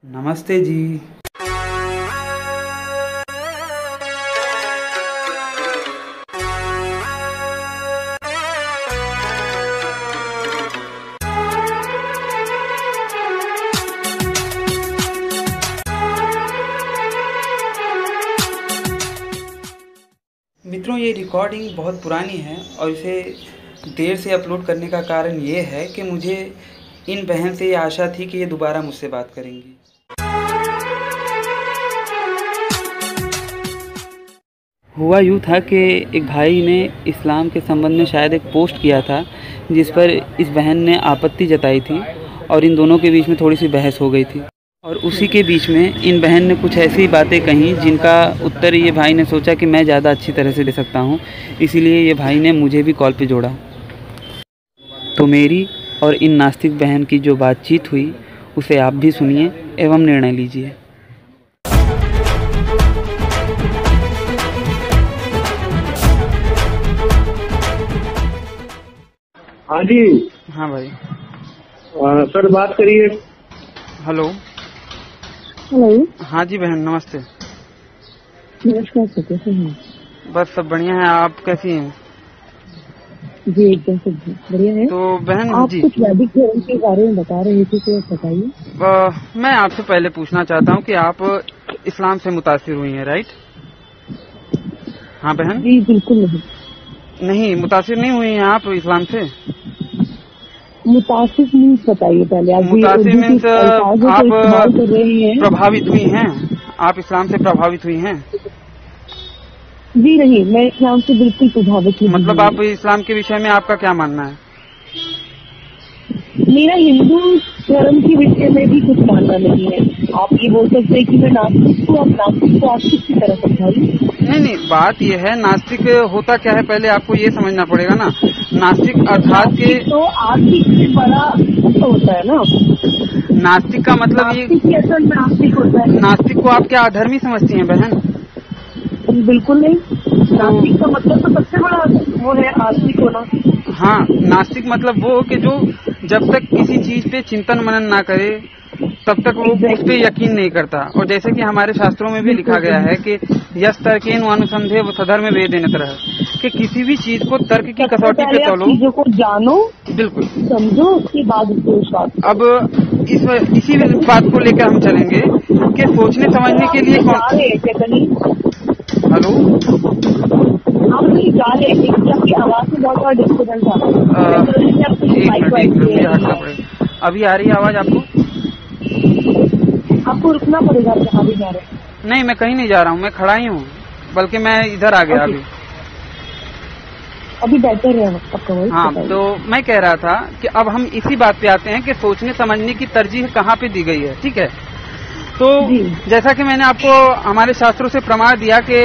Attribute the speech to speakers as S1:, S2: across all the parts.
S1: नमस्ते जी। मित्रों, ये रिकॉर्डिंग बहुत पुरानी है और इसे देर से अपलोड करने का कारण ये है कि मुझे इन बहन से ये आशा थी कि ये दोबारा मुझसे बात करेंगी। हुआ यूँ था कि एक भाई ने इस्लाम के संबंध में शायद एक पोस्ट किया था जिस पर इस बहन ने आपत्ति जताई थी और इन दोनों के बीच में थोड़ी सी बहस हो गई थी और उसी के बीच में इन बहन ने कुछ ऐसी बातें कहीं जिनका उत्तर ये भाई ने सोचा कि मैं ज़्यादा अच्छी तरह से दे सकता हूँ, इसीलिए ये भाई ने मुझे भी कॉल पे जोड़ा। तो मेरी और इन नास्तिक बहन की जो बातचीत हुई उसे आप भी सुनिए एवं निर्णय लीजिए।
S2: हाँ जी।
S1: हाँ भाई।
S2: सर बात करिए।
S1: हेलो।
S3: हेलो।
S1: हाँ जी बहन, नमस्ते।
S3: नमस्कार सर, कैसे हैं?
S1: बस सब बढ़िया है, आप कैसी हैं?
S3: जी एकदम सब बढ़िया है।
S1: तो बहन
S3: आप
S1: जी,
S3: कुछ वैदिक धर्म के बारे में बता रहे थे तो बताइए।
S1: मैं आपसे पहले पूछना चाहता हूँ कि आप इस्लाम से मुतासिर हुई हैं, राइट? हाँ बहन।
S3: जी बिल्कुल नहीं।
S1: नहीं, मुतासिर नहीं हुई हैं आप इस्लाम से?
S3: मुतासिर मीन्स बताइए पहले। आप
S1: मुतासिर मीन्स आप
S3: कर रही हैं।
S1: प्रभावित हुई हैं? आप इस्लाम से प्रभावित हुई हैं?
S3: जी नहीं, मैं इस्लाम से बिल्कुल प्रभावित नहीं।
S1: मतलब आप इस्लाम के विषय में आपका क्या मानना है?
S3: मेरा हिंदू धर्म के विषय में भी कुछ मानना नहीं है। आप ये बोल सकते हैं कि मैं नास्तिक हूँ, आप नास्तिक को आस्तिक की तरह समझाइए।
S1: नहीं, बात ये है नास्तिक होता क्या है, पहले आपको ये समझना पड़ेगा ना। नास्तिक अर्थात के
S3: तो आस्तिक से बड़ा होता है ना।
S1: नास्तिक का मतलब ये
S3: असल में नास्तिक होता है।
S1: नास्तिक को आप क्या अधर्मी समझती हैं बहन?
S3: बिल्कुल नहीं। नास्तिक का मतलब तो सबसे बड़ा वो है आस्तिक होना।
S1: हाँ, नास्तिक मतलब वो कि जो जब तक किसी चीज पे चिंतन मनन ना करे तब तक वो उस पे यकीन नहीं करता। और जैसे कि हमारे शास्त्रों में भी लिखा गया है कि यस तर्केन अनुसंधे व सधर्म वेदेन तरह, कि किसी भी चीज को तर्क की कसौटी पे तोलो,
S3: चीजों को जानो,
S1: बिल्कुल
S3: समझो, उसके बाद उसको विश्वास।
S1: अब इसी बात को लेकर हम चलेंगे कि सोचने समझने के लिए हेलो,
S3: आप नहीं जा रहे हैं? आपकी आवाज में बहुत बड़ा डिस्टर्बेंस आ रहा है।
S1: अभी आ रही है आवाज आपको?
S3: आपको रुकना पड़ेगा जहाँ भी जा रहे हैं।
S1: नहीं, मैं कहीं नहीं जा रहा हूँ, मैं खड़ा ही हूँ, बल्कि मैं इधर आ गया
S3: अभी बेहतर है आपका वॉइस।
S1: हाँ, तो मैं कह रहा था कि अब हम इसी बात पे आते हैं कि सोचने समझने की तरजीह कहाँ पे दी गई है, ठीक है? तो जैसा कि मैंने आपको हमारे शास्त्रों से प्रमाण दिया कि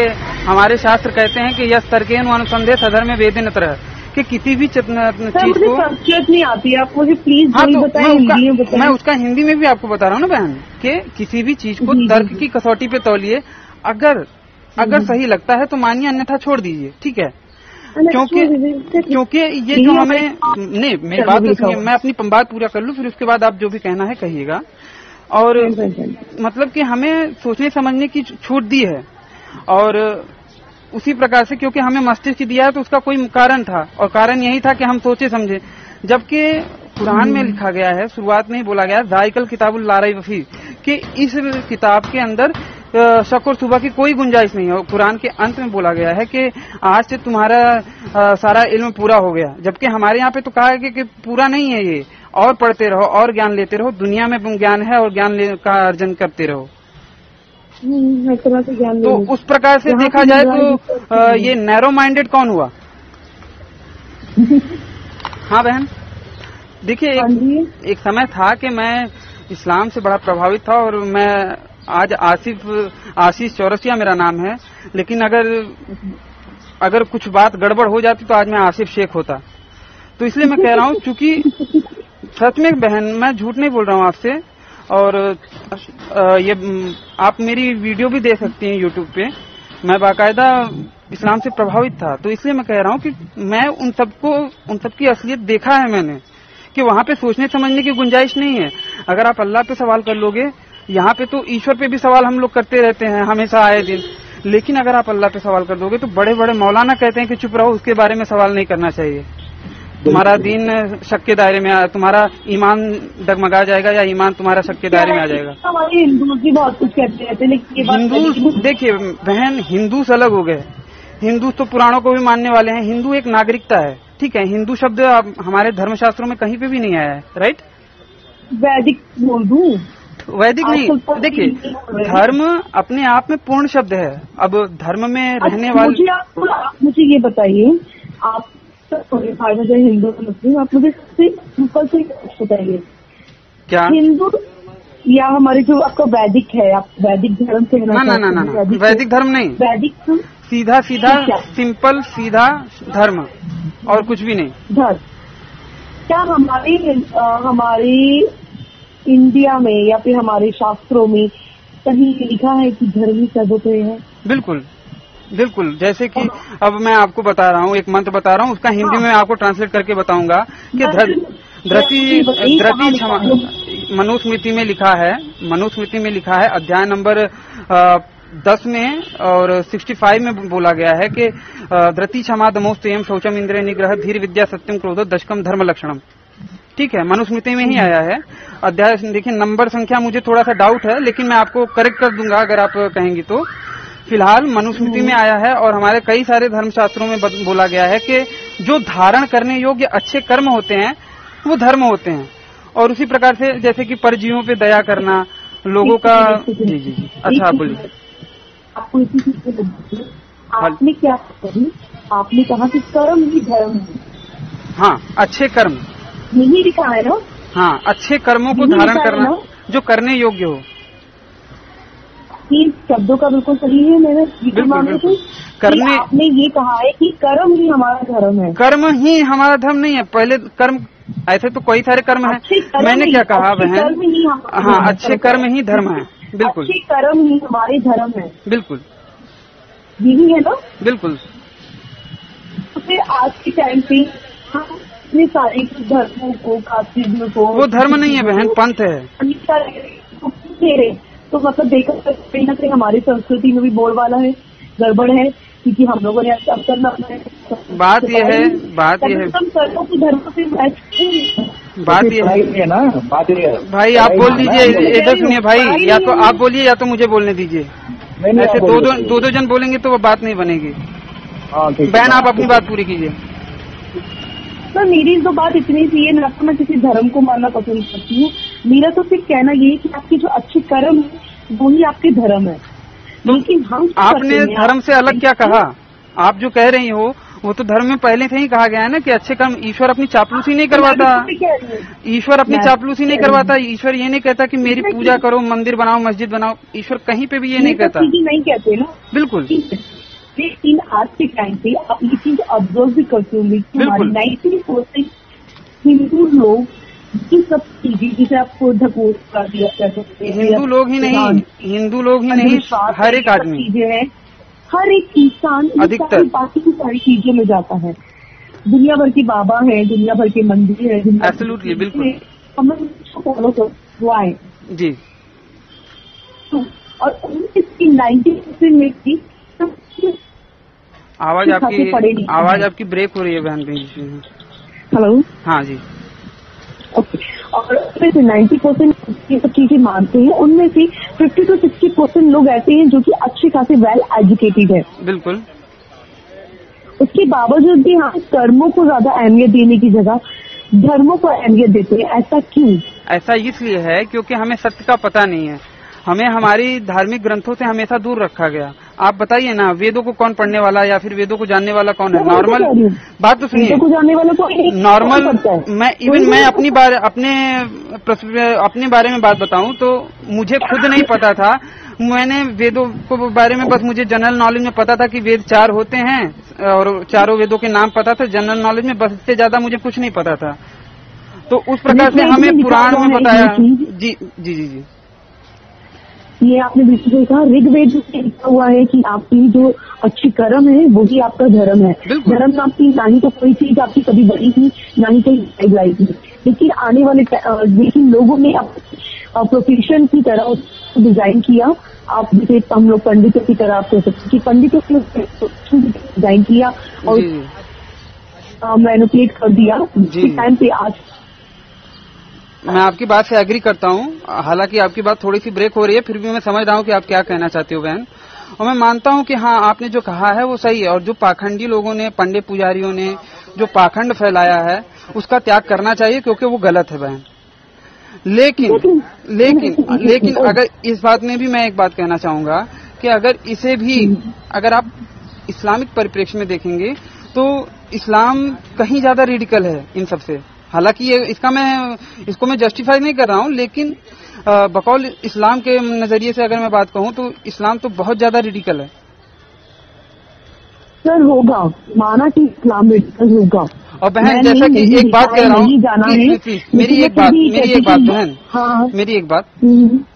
S1: हमारे शास्त्र कहते हैं कि यस तर्केन अनुसंधे सधर्म वेदेन तरह, कि किसी भी चीज को
S3: संस्कृत नहीं आती है, आप मुझे प्लीज। हाँ, तो
S1: मैं उसका हिंदी में भी आपको बता रहा हूँ ना बहन, कि किसी भी चीज को तर्क की कसौटी पे तौलिए, अगर सही लगता है तो मानिए, अन्यथा छोड़ दीजिए, ठीक है? क्योंकि ये जो हमें नहीं, मेरी बात तो सुनिए, मैं अपनी बात पूरा कर लूँ, फिर उसके बाद आप जो भी कहना है कहिएगा। और मतलब कि हमें सोचने समझने की छूट दी है, और उसी प्रकार से क्योंकि हमें मस्तिष्क दिया है तो उसका कोई कारण था, और कारण यही था कि हम सोचे समझे। जबकि कुरान में लिखा गया है, शुरुआत में ही बोला गया है, ज़ाइकल किताबुल ला रैब फीह, कि इस किताब के अंदर शक और शुबा की कोई गुंजाइश नहीं है। कुरान के अंत में बोला गया है कि आज से तुम्हारा सारा इल्म पूरा हो गया। जबकि हमारे यहाँ पे तो कहा है कि पूरा नहीं है ये, और पढ़ते रहो और ज्ञान लेते रहो, दुनिया में ज्ञान है और ज्ञान का अर्जन करते रहो। तो उस प्रकार से देखा जाए तो ये नैरो माइंडेड कौन हुआ? हाँ बहन, देखिए एक समय था कि मैं इस्लाम से बड़ा प्रभावित था, और मैं आज आशीष चौरसिया मेरा नाम है, लेकिन अगर कुछ बात गड़बड़ हो जाती तो आज मैं आसिफ शेख होता। तो इसलिए मैं कह रहा हूँ, चूंकि सच में बहन, मैं झूठ नहीं बोल रहा हूँ आपसे, और ये आप मेरी वीडियो भी देख सकती हैं यूट्यूब पे, मैं बाकायदा इस्लाम से प्रभावित था। तो इसलिए मैं कह रहा हूँ कि मैं उन सबकी असलियत देखा है मैंने, कि वहाँ पे सोचने समझने की गुंजाइश नहीं है। अगर आप अल्लाह पे सवाल कर लोगे यहाँ पे तो ईश्वर पे भी सवाल हम लोग करते रहते हैं हमेशा आए दिन, लेकिन अगर आप अल्लाह पे सवाल कर दोगे तो बड़े बड़े मौलाना कहते हैं कि चुप रहो, उसके बारे में सवाल नहीं करना चाहिए। तुम्हारा दीन शक के दायरे में, तुम्हारा ईमान डगमगा जाएगा या ईमान तुम्हारा शक के दायरे में आ जाएगा।
S3: हमारे हिंदू भी बहुत कुछ कहते रहते हैं, लेकिन
S1: हिंदू देखिए बहन, हिंदू अलग हो गए। हिंदू तो पुराणों को भी मानने वाले हैं। हिंदू एक नागरिकता है, ठीक है। हिंदू शब्द हमारे धर्मशास्त्रों में कहीं पे भी नहीं आया है, राइट।
S3: वैदिक बोल दूं?
S1: वैदिक नहीं, देखिए धर्म अपने आप में पूर्ण शब्द है। अब धर्म में रहने वाले,
S3: आप मुझे ये बताइए, आप भाई में हिंदू मुस्लिम, आप मुझे सबसे सिंपल से बताइए, क्या हिंदू या हमारे जो आपका वैदिक है, आप वैदिक धर्म से
S1: ना, वैदिक धर्म नहीं,
S3: वैदिक
S1: सीधा सिंपल सीधा धर्म और कुछ भी नहीं।
S3: धर्म क्या हमारे इंडिया में या फिर हमारे शास्त्रों में कहीं लिखा है कि धर्म ही सर्वोपरि है?
S1: बिल्कुल बिल्कुल। जैसे कि अब मैं आपको बता रहा हूँ, एक मंत्र बता रहा हूँ, उसका हिंदी में आपको ट्रांसलेट करके बताऊंगा कि धरती मनुस्मृति में लिखा है, मनुस्मृति में लिखा है अध्याय नंबर 10 में और 65 में बोला गया है कि धृति क्षमा दमोस्तयम शौचम इंद्रिय निग्रह धीर विद्या सत्यम क्रोध दशकम धर्म लक्षणम, ठीक है। मनुस्मृति में ही आया है अध्याय। देखिए नंबर संख्या मुझे थोड़ा सा डाउट है, लेकिन मैं आपको करेक्ट कर दूंगा अगर आप कहेंगी तो। फिलहाल मनुस्मृति में आया है और हमारे कई सारे धर्मशास्त्रों में बोला गया है कि जो धारण करने योग्य अच्छे कर्म होते हैं वो धर्म होते हैं। और उसी प्रकार से जैसे कि परजीवियों पे दया करना, लोगों का। जी, अच्छा आप बोलिए।
S3: आपको इसी चीज से आपने क्या कही? आपने कहा कि कर्म ही धर्म है।
S1: हाँ, अच्छे कर्म
S3: यही लिखा है ना? हाँ,
S1: अच्छे कर्मों को धारण करना जो करने योग्य हो।
S3: शब्दों का बिल्कुल सही है। मैंने बिल्कुल करने, आपने ये कहा है कि कर्म ही हमारा धर्म है।
S1: कर्म ही हमारा धर्म नहीं है। पहले कर्म, ऐसे तो कई सारे कर्म हैं। मैंने क्या कहा बहन? हाँ, अच्छे कर्म ही धर्म है। बिल्कुल,
S3: अच्छे कर्म ही हमारे धर्म है।
S1: बिल्कुल,
S3: यही है ना?
S1: बिल्कुल।
S3: तो फिर आज के टाइम पे हम इतने सारे धर्मों को, कास्टिज्म को,
S1: वो धर्म नहीं है बहन, पंथ है।
S3: तो मतलब देखा कहीं ना कहीं हमारी संस्कृति में भी बोलबाला है, गड़बड़ है, क्योंकि हम लोगों ने अब करना है।
S1: बात ये है बात ये है
S2: ना, बात ये है
S1: भाई। आप बोल दीजिए, इधर सुनिए भाई, या तो आप बोलिए या तो मुझे बोलने दीजिए। ऐसे दो जन बोलेंगे तो वो बात नहीं बनेगी। बहन आप अपनी बात पूरी कीजिए।
S3: तो मेरी तो बात इतनी सी है, ना तो मैं किसी धर्म को मानना पसंद करती हूँ। मेरा तो सिर्फ कहना ये है कि आपके जो अच्छे कर्म है वो ही आपके धर्म है। लेकिन हम
S1: आपने धर्म से अलग क्या कहा? आप जो कह रही हो वो तो धर्म में पहले से ही कहा गया है ना कि अच्छे कर्म। ईश्वर अपनी चापलूसी नहीं करवाता, ईश्वर अपनी चापलूसी नहीं करवाता। ईश्वर ये नहीं कहता कि मेरी पूजा करो, मंदिर बनाओ, मस्जिद बनाओ। ईश्वर कहीं पे भी ये नहीं कहता।
S3: नहीं कहते ना,
S1: बिल्कुल।
S3: लेकिन आज के टाइम पे आप ये चीज ऑब्जर्व भी करते होंगे कि हमारे 90% हिंदू लोग ये सब चीजें, जिसे आपको ढकोस कर दिया जाता है,
S1: हिंदू लोग ही नहीं, हिंदू लोग ही नहीं, हर एक आदमी,
S3: चीजें हैं, हर एक इंसान अधिकतर बाकी की सारी चीजों में जाता है। दुनिया भर के बाबा है, दुनिया भर के मंदिर है,
S1: एब्सोल्युटली, बिल्कुल,
S3: हम फॉलो कर आए
S1: जी।
S3: और इसकी 90% में भी
S1: आवाज आपकी ब्रेक हो रही है बहन कहीं।
S3: हेलो,
S1: हाँ जी।
S3: ओके। और 90% ये सब चीजें मानते हैं, उनमें से 50 to 60% लोग ऐसे हैं जो कि अच्छे खासे वेल एजुकेटेड है।
S1: बिल्कुल।
S3: उसके बावजूद भी हम कर्मों को ज्यादा अहमियत देने की जगह धर्मों को अहमियत देते हैं। ऐसा क्यों?
S1: ऐसा इसलिए है क्योंकि हमें सत्य का पता नहीं है। हमें हमारी धार्मिक ग्रंथों से हमेशा दूर रखा गया। आप बताइए ना, वेदों को कौन पढ़ने वाला या फिर वेदों को जानने वाला कौन है? नॉर्मल बात तो सुनिए,
S3: जानने वाला
S1: नॉर्मल। मैं अपने बारे में बात बताऊं तो मुझे खुद नहीं पता था। मैंने वेदों को बारे में बस मुझे जनरल नॉलेज में पता था कि वेद 4 होते हैं और चारों वेदों के नाम पता था जनरल नॉलेज में, बस इससे ज्यादा मुझे कुछ नहीं पता था। तो उस प्रकार से हमें पुराण में बताया। जी जी जी जी,
S3: ये आपने बिल्कुल कहा। ऋग्वेद में लिखा हुआ है कि आपकी जो अच्छी कर्म है वही आपका धर्म है। धर्म आपकी ना ही तो कोई चीज आपकी कभी बड़ी थी, ना ही कहीं लाई थी। लेकिन आने वाले लेकिन लोगों ने प्रोफेशन की तरह उसको डिजाइन किया। आप जैसे हम लोग पंडितों की तरह आप कह सकते कि पंडितों की डिजाइन किया और मैनिपुलेट कर दिया टाइम पे। आज
S1: मैं आपकी बात से एग्री करता हूँ, हालांकि आपकी बात थोड़ी सी ब्रेक हो रही है, फिर भी मैं समझ रहा हूँ कि आप क्या कहना चाहते हो बहन। और मैं मानता हूँ कि हाँ, आपने जो कहा है वो सही है, और जो पाखंडी लोगों ने, पंडित पुजारियों ने जो पाखंड फैलाया है उसका त्याग करना चाहिए, क्योंकि वो गलत है बहन। लेकिन अगर इस बात में भी मैं एक बात कहना चाहूंगा कि अगर इसे भी अगर आप इस्लामिक परिप्रेक्ष्य में देखेंगे तो इस्लाम कहीं ज्यादा रेडिकल है इन सबसे। हालांकि इसको मैं जस्टिफाई नहीं कर रहा हूँ, लेकिन बकौल इस्लाम के नजरिए से अगर मैं बात कहूँ तो इस्लाम तो बहुत ज्यादा रेडिकल है।
S3: सर होगा, माना कि इस्लाम रेडिकल होगा।
S1: और बहन जैसा कि एक बात कह रहा हूँ, मेरी एक बात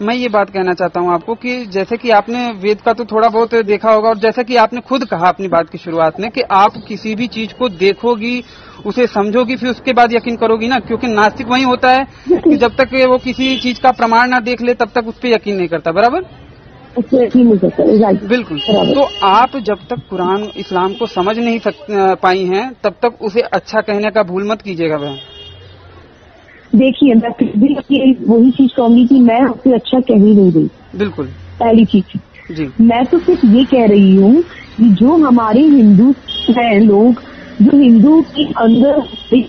S1: मैं ये बात कहना चाहता हूँ आपको कि जैसे कि आपने वेद का तो थोड़ा बहुत देखा होगा, और जैसा कि आपने खुद कहा अपनी बात की शुरुआत में कि आप किसी भी चीज को देखोगी, उसे समझोगी, फिर उसके बाद यकीन करोगी ना, क्योंकि नास्तिक वही होता है कि जब तक वो किसी चीज का प्रमाण ना देख ले तब तक उस पर यकीन नहीं करता। बराबर, बिल्कुल। तो आप जब तक कुरान इस्लाम को समझ नहीं पाई हैं तब तक उसे अच्छा कहने का भूल मत कीजिएगा बहन।
S3: देखिए, मैं फिर भी वही चीज कहूंगी कि मैं उसे अच्छा कह ही नहीं रही।
S1: बिल्कुल,
S3: पहली चीज
S1: जी,
S3: मैं तो सिर्फ ये कह रही हूँ कि जो हमारे हिंदू हैं लोग, जो हिंदू के अंदर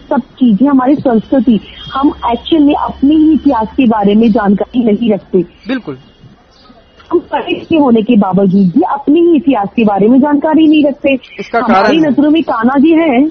S3: सब चीजें, हमारी संस्कृति, हम एक्चुअल में अपने ही इतिहास के बारे में जानकारी नहीं रखते।
S1: बिल्कुल,
S3: हम पढ़े लिखे होने के बावजूद भी अपने ही इतिहास के बारे में जानकारी नहीं रखते। हमारी नजरों में कान्हा जी है,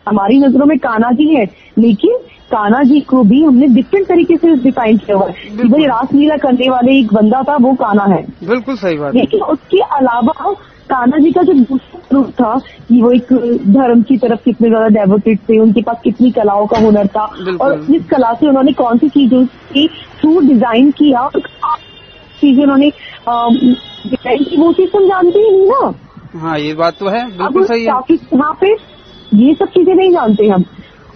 S3: हमारी नजरों में कान्हा जी है, लेकिन कान्हा जी को भी हमने डिफरेंट तरीके से डिफाइन किया हुआ है कि भाई रासलीला करने वाले एक बंदा था, वो कान्हा है।
S1: बिल्कुल सही बात।
S3: लेकिन उसके अलावा कान्हा जी का जो दूसरा रूप था कि वो एक धर्म की तरफ कितने ज्यादा डेवोटेड थे, उनके पास कितनी कलाओं का हुनर था, और जिस कला से उन्होंने कौन सी चीजों की थ्रू डिजाइन किया, चीजें उन्होंने डिजाइन की, वो चीज हम जानते ही नहीं ना।
S1: हाँ, ये बात तो है, बिल्कुल सही है।
S3: यहाँ पे ये सब चीजें नहीं जानते हम।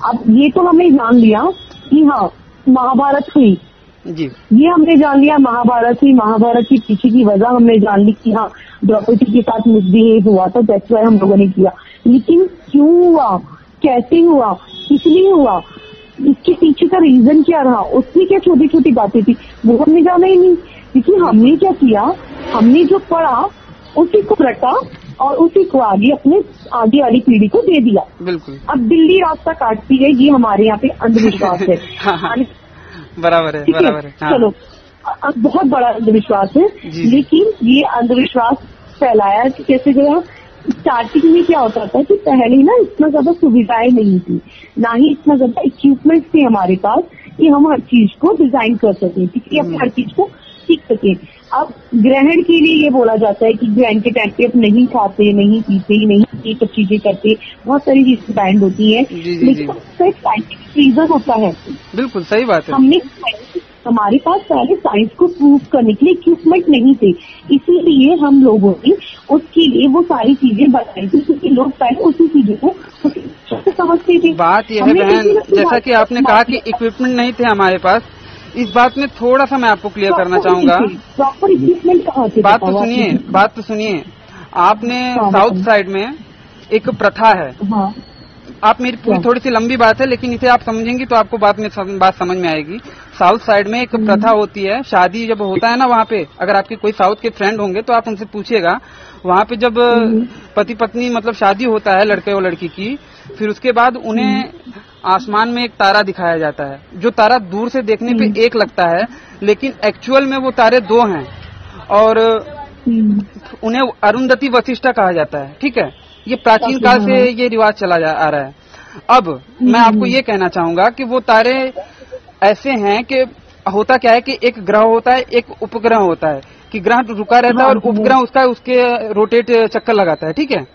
S3: अब ये तो हमने जान लिया कि हाँ महाभारत हुई
S1: जी,
S3: ये हमने जान लिया, महाभारत हुई, महाभारत की पीछे की वजह हमने जान ली कि हाँ द्रौपदी के साथ मिसबिहेव हुआ था, दैट्स व्हाई हम लोगों ने किया। लेकिन क्यों हुआ, कैसे हुआ, किस लिए हुआ, इसके पीछे का रीजन क्या रहा, उसमें क्या छोटी छोटी बातें थी, वो हमने जाना ही नहीं। क्योंकि हमने क्या किया, हमने जो पढ़ा उसी को रटा और उसी को आगे वाली पीढ़ी को दे दिया।
S1: बिल्कुल।
S3: अब दिल्ली रास्ता काटती है, ये हमारे यहाँ पे अंधविश्वास है।
S1: बराबर है, बराबर है।
S3: चलो, बहुत बड़ा अंधविश्वास है, लेकिन ये अंधविश्वास फैलाया कि कैसे गया। स्टार्टिंग में क्या होता था कि पहले ना इतना ज्यादा सुविधाएं नहीं थी, ना ही इतना ज्यादा इक्विपमेंट थे हमारे पास कि हम हर चीज को डिजाइन कर सके, कि हम हर चीज को सीख सके। अब ग्रहण के लिए ये बोला जाता है कि ग्रहण के टाइम पे आप नहीं खाते, नहीं पीते, नहीं ये सब चीजें करते, बहुत सारी चीजें बैंड होती है, लेकिन उसका एक साइंटिफिक रीजन होता है।
S1: बिल्कुल सही बात है।
S3: हमारे पास पहले साइंस को प्रूव करने के लिए इक्विपमेंट नहीं थे, इसीलिए हम लोगों ने उसके लिए वो सारी चीजें बताई थी, क्योंकि लोग पहले उसी चीजों को समझते थे।
S1: बात यह है बहन, जैसा कि आपने कहा कि इक्विपमेंट नहीं थे हमारे पास, इस बात में थोड़ा सा मैं आपको क्लियर करना चाहूंगा।
S3: प्रॉपर इक्विपमेंट कहाँ थे?
S1: बात तो सुनिए। आपने साउथ साइड में एक प्रथा है, आप मेरी पूरी थोड़ी सी लंबी बात है, लेकिन इसे आप समझेंगी तो आपको बात समझ में आएगी। साउथ साइड में एक प्रथा होती है, शादी जब होता है ना, वहाँ पे अगर आपके कोई साउथ के फ्रेंड होंगे तो आप उनसे पूछिएगा, वहाँ पे जब पति पत्नी मतलब शादी होता है लड़के और लड़की की, फिर उसके बाद उन्हें आसमान में एक तारा दिखाया जाता है, जो तारा दूर से देखने पे एक लगता है, लेकिन एक्चुअल में वो तारे दो हैं, और उन्हें अरुंधति वशिष्ठा कहा जाता है। ठीक है, ये प्राचीन काल से ये रिवाज चला आ रहा है। अब मैं आपको ये कहना चाहूंगा कि वो तारे ऐसे हैं कि होता क्या है कि एक ग्रह होता है, एक उपग्रह होता है, कि ग्रह रुका रहता है और उपग्रह उसके रोटेट चक्कर लगाता है। ठीक है,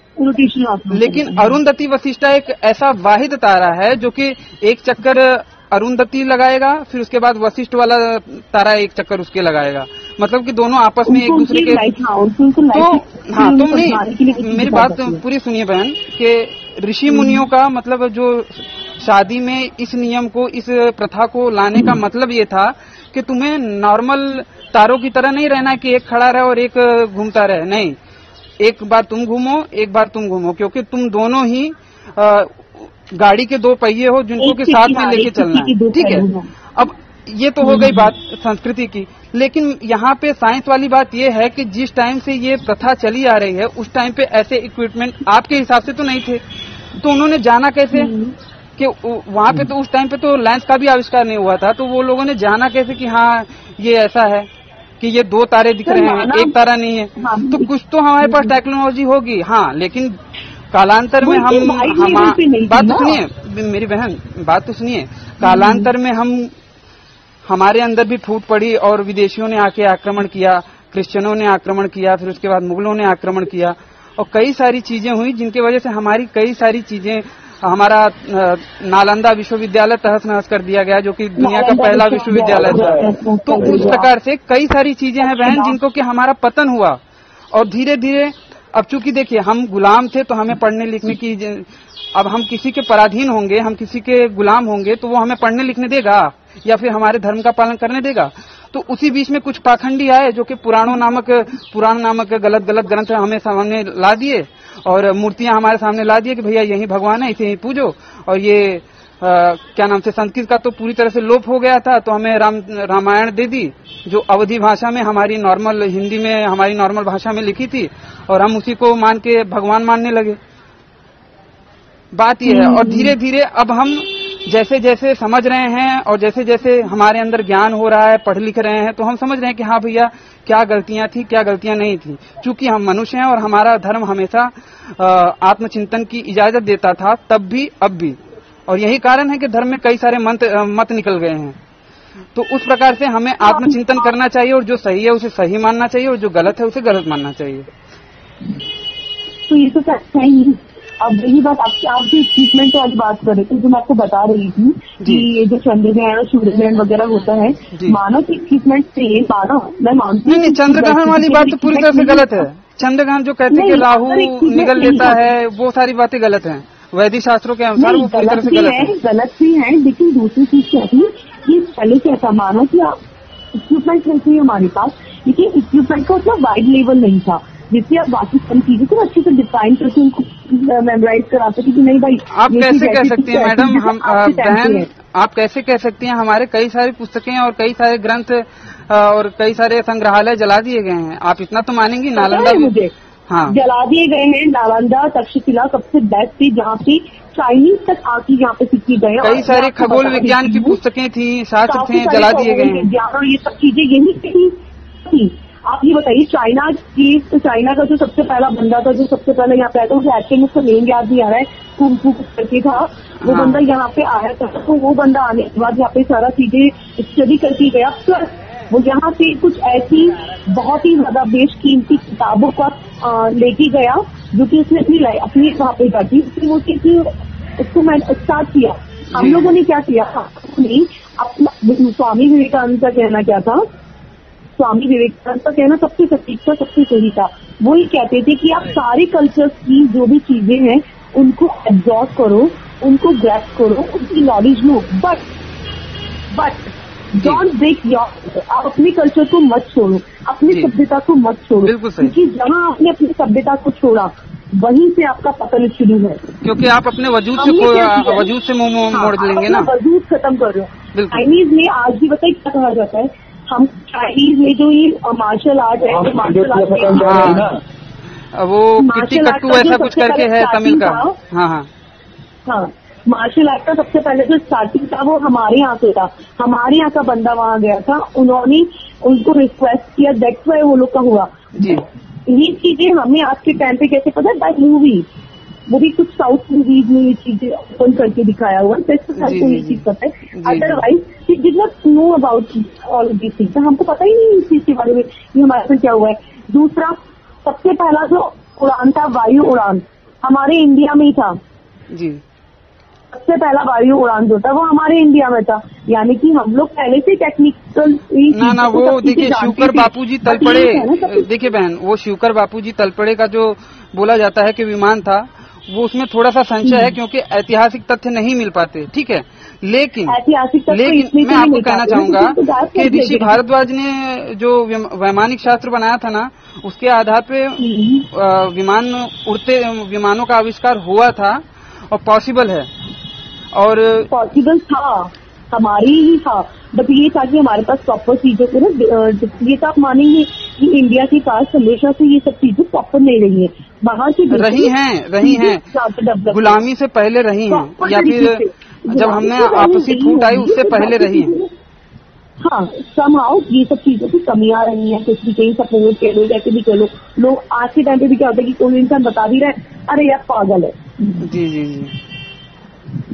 S1: लेकिन अरुंधति वशिष्ठा एक ऐसा वाहिद तारा है जो कि एक चक्कर अरुंधति लगाएगा, फिर उसके बाद वशिष्ठ वाला तारा एक चक्कर उसके लगाएगा, मतलब कि दोनों आपस में एक दूसरे के तो नहीं, मेरी बात पूरी सुनिए बहन, कि ऋषि मुनियों का मतलब जो शादी में इस नियम को, इस प्रथा को लाने का मतलब ये था कि तुम्हें नॉर्मल तारों की तरह नहीं रहना कि एक खड़ा रहे और एक घूमता रहे, नहीं, एक बार तुम घूमो, एक बार तुम घूमो, क्योंकि तुम दोनों ही गाड़ी के दो पहिए हो जिनको के साथ में लेके चलना है, ठीक है। अब ये तो हो गई बात संस्कृति की, लेकिन यहाँ पे साइंस वाली बात ये है कि जिस टाइम से ये प्रथा चली आ रही है उस टाइम पे ऐसे इक्विपमेंट आपके हिसाब से तो नहीं थे, तो उन्होंने जाना कैसे कि वहाँ पे तो उस टाइम पे तो लेंस का भी आविष्कार नहीं हुआ था, तो वो लोगों ने जाना कैसे कि हाँ ये ऐसा है कि ये दो तारे दिख रहे हैं, एक तारा नहीं है। तो कुछ तो हमारे पास टेक्नोलॉजी होगी, हाँ, लेकिन कालांतर में हम बात तो सुनिए मेरी बहन, बात तो सुनिए, कालांतर में हमारे अंदर भी फूट पड़ी और विदेशियों ने आके आक्रमण किया, क्रिश्चियनों ने आक्रमण किया, फिर उसके बाद मुगलों ने आक्रमण किया और कई सारी चीजें हुई जिनकी वजह से हमारी कई सारी चीजें, हमारा नालंदा विश्वविद्यालय तहस नहस कर दिया गया जो कि दुनिया का पहला विश्वविद्यालय था। तो उस प्रकार से कई सारी चीजें हैं बहन जिनको कि हमारा पतन हुआ और धीरे धीरे अब चूंकि देखिए हम गुलाम थे तो हमें पढ़ने लिखने की, अब हम किसी के पराधीन होंगे, हम किसी के गुलाम होंगे तो वो हमें पढ़ने लिखने देगा या फिर हमारे धर्म का पालन करने देगा। तो उसी बीच में कुछ पाखंडी आए जो कि पुराण नामक गलत ग्रंथ हमें सामने ला दिए और मूर्तियां हमारे सामने ला दिए कि भैया यही भगवान है, इसे ही पूजो। और ये क्या नाम से संस्कृत का तो पूरी तरह से लोप हो गया था, तो हमें रामायण दे दी जो अवधी भाषा में हमारी नॉर्मल हिंदी में हमारी नॉर्मल भाषा में लिखी थी और हम उसी को मान के भगवान मानने लगे। बात यह है। और धीरे धीरे अब हम जैसे जैसे समझ रहे हैं और जैसे जैसे हमारे अंदर ज्ञान हो रहा है, पढ़ लिख रहे हैं, तो हम समझ रहे हैं कि हाँ भैया क्या गलतियां थी क्या गलतियां नहीं थी। चूंकि हम मनुष्य हैं और हमारा धर्म हमेशा आत्मचिंतन की इजाजत देता था, तब भी अब भी, और यही कारण है कि धर्म में कई सारे मत निकल गए हैं। तो उस प्रकार से हमें आत्मचिंतन करना चाहिए और जो सही है उसे सही मानना चाहिए और जो गलत है उसे गलत मानना चाहिए।
S3: तो ये तो सही है। अब यही बात आप जो इक्विपमेंट वाली बात कर रहे थे, जो मैं आपको बता रही थी कि ये जो चंद्रग्रहण और सूर्यग्रहण वगैरह होता है, मानो कि इक्विपमेंट से मानो मैं मानती
S1: नहीं, चंद्रग्रहण वाली बात तो पूरी तरह से गलत है। चंद्रग्रहण जो कहते हैं कि राहु निगल लेता है, वो सारी बातें गलत हैं। वैदिक शास्त्रों के अनुसार वो पूरी तरह से
S3: गलत भी है। लेकिन दूसरी चीज क्या थी कि पहले कैसा मानो कि इक्विपमेंट नहीं थी हमारे पास, लेकिन इक्विपमेंट का उतना वाइड लेवल नहीं था जिससे आप बाकी सारी चीजें को अच्छे से डिफाइन करके उनको मेमोराइज कराते थे कि नहीं भाई।
S1: आप कैसे कह सकती हैं मैडम, हम बहन आप कैसे कह सकती हैं, हमारे कई सारी पुस्तकें और कई सारे ग्रंथ और कई सारे संग्रहालय जला दिए गए हैं, आप इतना तो मानेंगी। नालंदा मुझे हाँ
S3: जला दिए गए हैं। नालंदा तक्षशिला सबसे बेस्ट थी जहाँ पे चाइनीज तक आके यहाँ पे सीखी गए।
S1: कई सारे खगोल विज्ञान की पुस्तकें थी, शास्त्र थे, जला दिए गए हैं।
S3: ये सब चीजें यही थी। आप ये बताइए चाइना का जो सबसे पहला बंदा था, जो सबसे पहले यहाँ पे आया था, उसे एक्चुअली उसका नेम याद नहीं आ रहा है, कुंफू करके था वो बंदा यहाँ पे आया था। तो वो बंदा आने के बाद यहाँ पे सारा चीजें स्टडी करके गया, प्लस वो यहाँ पे कुछ ऐसी बहुत ही ज्यादा बेशकीमती किताबों का लेके गया जो कि उसने अपनी वहाँ पे जाती वो चीज उसको मैंने स्टार्ट किया। हम लोगों ने क्या किया, अपना स्वामी विवेकानंद का कहना क्या था, स्वामी विवेकानंद का कहना सबसे सटीक था, सबसे सही था। वो ही कहते थे कि आप सारे कल्चर्स की जो भी चीजें हैं उनको एब्जॉर्ब करो, उनको ग्रैस्प करो, उनकी नॉलेज लो, बट डोंट ब्रेक योर। आप अपने कल्चर को मत छोड़ो, अपनी सभ्यता को मत छोड़ो, क्योंकि जहाँ आपने अपनी सभ्यता को छोड़ा वहीं से आपका पतन शुरू है।
S1: क्योंकि आप अपने वजूद से मुंह मोड़ लेंगे ना,
S3: वजूद खत्म कर रहे हो। चाइनीज में आज भी बताइए क्या कहा जाता है, हम चाइनीज में जो ये मार्शल आर्ट है, मार्शल आर्ट
S1: वो किट्टी कट्टू ऐसा कुछ करके है तमिल का।
S3: हाँ, मार्शल आर्ट का सबसे पहले जो स्टार्टिंग था वो हमारे यहाँ से था। हमारे यहाँ का बंदा वहाँ गया था, उन्होंने उनको रिक्वेस्ट किया, दैट्स व्हाई वो लोग का हुआ जी। ये चीजें हमें आज के टाइम पे कैसे पता है, बाय मूवी, वो भी कुछ साउथ मूवीज में ये चीजें ओपन करके दिखाया हुआ है, तो ये चीज पता है। Otherwise did not know about all these things, हमको पता ही नहीं इस चीज के बारे में ये हमारे साथ क्या हुआ है। दूसरा, सबसे पहला जो उड़ान था वायु उड़ान, हमारे इंडिया में ही था
S1: जी।
S3: सबसे पहला वायु उड़ान जो था वो हमारे इंडिया में था, यानी कि हम लोग पहले से टेक्निकल
S1: ना वो देखिए शिवकर बापूजी तलपड़े, देखिए बहन वो शिवकर बापूजी तलपड़े का जो बोला जाता है कि विमान था, वो उसमें थोड़ा सा संशय है क्योंकि ऐतिहासिक तथ्य नहीं मिल पाते, ठीक है। लेकिन मैं आपको कहना चाहूंगा कि ऋषि भारद्वाज ने जो वैमानिक शास्त्र बनाया था ना, उसके आधार पे विमानों का आविष्कार हुआ था और पॉसिबल है, और
S3: पॉसिबल था, हमारी ही था, बट ये था कि हमारे पास प्रॉपर चीजों को ना, ये तो आप मानेंगे कि इंडिया के पास हमेशा से ये सब चीजें प्रॉपर नहीं रही है, बाहर की
S1: रही हैं गुलामी से पहले रही हैं, या फिर जब हमने आपसी फूट आई उससे पहले रही है।
S3: हाँ, समहाउ ये सब चीजों की कमियां रही हैं, कुछ भी कहीं सपोर्ट कह लो, जैसे भी कह लो, लोग आज के टाइम पे भी क्या होता है कि कोई इंसान बता भी रहा है, अरे यार पागल है।
S1: जी जी जी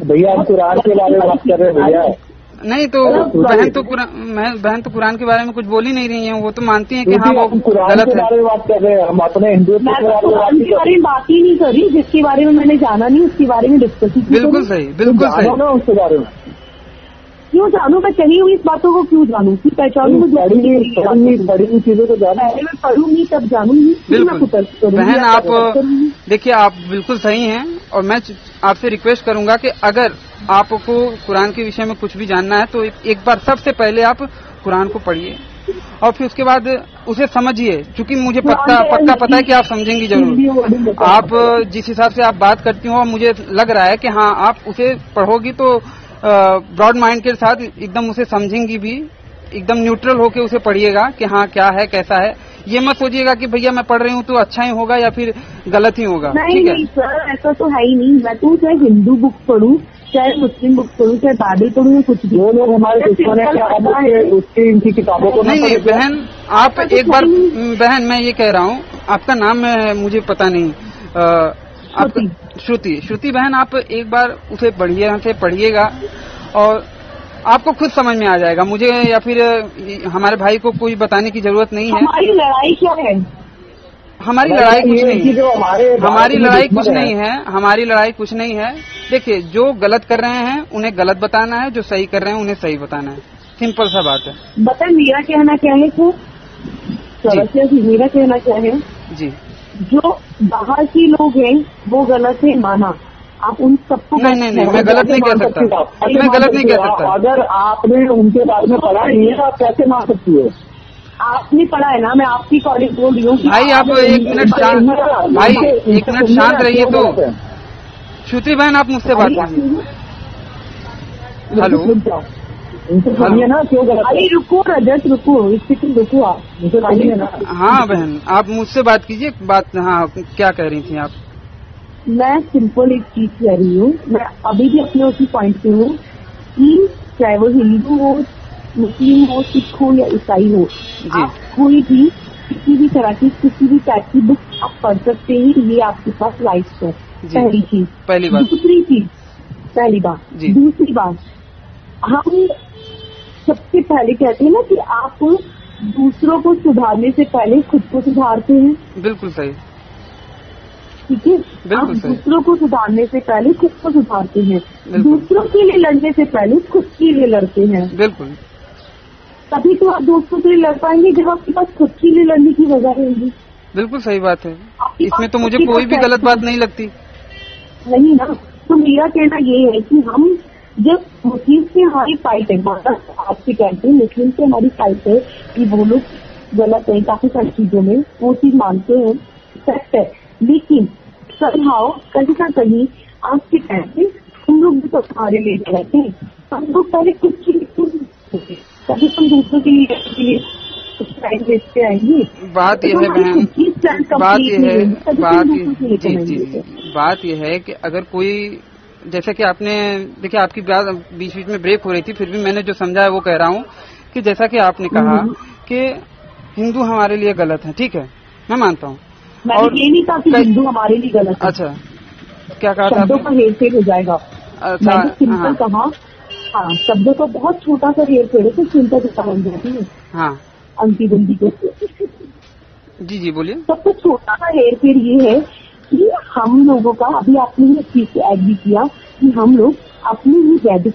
S2: भैया, आप कुरान के बारे में बात कर रहे हैं भैया?
S1: नहीं तो बहन तो कुरान के बारे में कुछ बोल ही नहीं रही है, वो तो मानती हैं कि हाँ वो गलत है।
S2: बारे में बात कर रहे हैं हम, अपने हिंदू
S3: कुरान के बारे में बात ही नहीं करी, जिसके बारे में मैंने जाना नहीं उसके बारे में डिस्कस ही।
S1: बिल्कुल सही, बिल्कुल सही।
S2: उसके बारे में
S3: क्यों जानू? मैं कही हुई इस बातों को क्यों जानू? की पहचानू?
S2: बड़ी चीजों को जानू,
S3: पहले मैं पढ़ूंगी तब जानूंगी।
S1: बिल्कुल बहन, आप देखिए, आप बिल्कुल सही हैं, और मैं आपसे रिक्वेस्ट करूंगा कि अगर आपको कुरान के विषय में कुछ भी जानना है तो एक बार सबसे पहले आप कुरान को पढ़िए और फिर उसके बाद उसे समझिए, क्योंकि मुझे पक्का पता है कि आप समझेंगी जरूर। आप जिस हिसाब से आप बात करती हो, मुझे लग रहा है कि हाँ, आप उसे पढ़ोगी तो ब्रॉड माइंड के साथ एकदम उसे समझेंगी भी, एकदम न्यूट्रल होके उसे पढ़िएगा कि हाँ क्या है कैसा है। ये मत सोचिएगा कि भैया मैं पढ़ रही हूँ तो अच्छा ही होगा या फिर गलत ही होगा। ठीक है?
S3: नहीं सर, ऐसा तो है ही नहीं। मैं तो चाहे हिंदू बुक पढ़ूं, चाहे मुस्लिम बुक पढ़ूं, चाहे बाइबल पढ़ूं, कुछ भी।
S2: वो लोग हमारे दुश्मन है उसकी इनकी किताबों को
S1: नहीं बहन, आप एक बार, बहन मैं ये कह रहा हूँ, आपका नाम मुझे पता नहीं, आप श्रुति बहन, आप एक बार उसे पढ़िएगा और आपको खुद समझ में आ जाएगा। मुझे या फिर हमारे भाई को कोई बताने की जरूरत नहीं है।
S3: हमारी लड़ाई क्या है?
S1: हमारी लड़ाई कुछ नहीं है, हमारी लड़ाई कुछ नहीं है, हमारी लड़ाई कुछ नहीं है। देखिए, जो गलत कर रहे हैं उन्हें गलत बताना है, जो सही कर रहे हैं उन्हें सही बताना है, सिंपल सा बात है।
S3: बताए मेरा कहना क्या है? मेरा कहना क्या है
S1: जी,
S3: जो बाहर के लोग हैं वो गलत है, माना, आप उन सबको
S1: नहीं, मैं गलत नहीं कह सकता, मैं गलत नहीं कह सकता।
S2: अगर आपने उनके बारे में पढ़ा नहीं है तो आप कैसे मान सकती हो?
S3: आपने पढ़ा है ना, मैं आपकी कॉलेज बोल रही हूँ।
S1: भाई आप एक मिनट शांत रहिए। तो श्रुति बहन, आप मुझसे बात कीजिए। हेलो
S3: ना, क्यों रुको रजत, रुको आप,
S1: हाँ बहन, आप मुझसे बात कीजिए। हाँ, क्या कह रही थी आप?
S3: मैं सिंपल एक चीज कह रही हूँ, मैं अभी भी अपने उसी पॉइंट पे हूँ कि चाहे वो हिंदू हो, मुस्लिम हो, सिख हो या ईसाई हो, आप कोई भी किसी भी तरह की किसी भी टाइप की बुक आप पढ़ सकते हैं, ये आपके पास राइट्स है। पहली चीज।
S1: पहली बात।
S3: पहली बात। दूसरी बात, हम सबसे पहले कहते हैं ना कि आप दूसरों को सुधारने से पहले खुद को सुधारते हैं।
S1: बिल्कुल सही,
S3: ठीक है। आप दूसरों को सुधारने से पहले खुद को सुधारते हैं, दूसरों के लिए लड़ने से पहले खुद के लिए लड़ते हैं।
S1: बिल्कुल।
S3: तभी तो आप दूसरों के लिए लड़ पाएंगे जब आपके पास खुद के लिए लड़ने की वजह रहेगी।
S1: बिल्कुल सही बात है, इसमें तो मुझे कोई भी गलत बात नहीं लगती।
S3: नहीं ना, तो मेरा कहना ये है कि हम जब मुस्लिम से हमारी फाइट है, आपसे कहते हैं मुस्लिम से हमारी फाइट है कि वो लोग गलत है काफी सारी चीजों में, वो चीज मानते हैं, सच है, लेकिन समहाउ कहीं ना कहीं आज के टाइम पे हम लोग भी तो हमारे लिए रहते हैं। हम लोग पहले कुछ चीज तभी हम दूसरों के लिए कुछ टाइम देखते आएंगे।
S1: बात यह है बहन, बात यह है कि अगर कोई, जैसे कि आपने देखिए, आपकी बात बीच बीच में ब्रेक हो रही थी, फिर भी मैंने जो समझा है वो कह रहा हूँ कि जैसा कि आपने कहा कि हिंदू हमारे लिए गलत है, ठीक है, मैं मानता हूँ।
S3: मैंने ये नहीं कहा कि हिंदू हमारे लिए गलत है।
S1: अच्छा, क्या कहा था?
S3: शब्दों का हेरफेर हो जाएगा।
S1: अच्छा,
S3: मैंने सिंपल कहा, हाँ, शब्दों का बहुत छोटा सा हेरफेर है तो चिंता की समझ जाती है।
S1: हाँ,
S3: अंकी बंदी को।
S1: जी बोलिए।
S3: सबसे छोटा सा हेरफेर ये है कि हम लोगों का, अभी आपने ही इस चीज से एग्री किया कि हम लोग अपनी ही वैदिक